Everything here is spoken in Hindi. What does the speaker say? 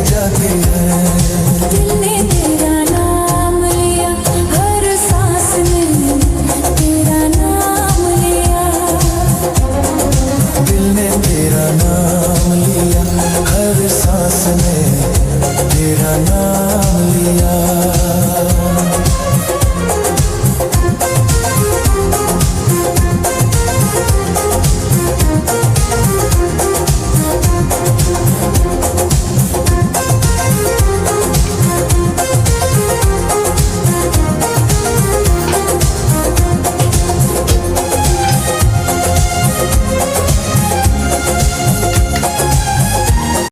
जाती है। दिल ने तेरा नाम लिया, हर सांस में तेरा नाम लिया। दिल ने तेरा नाम लिया, हर सांस में तेरा नाम लिया।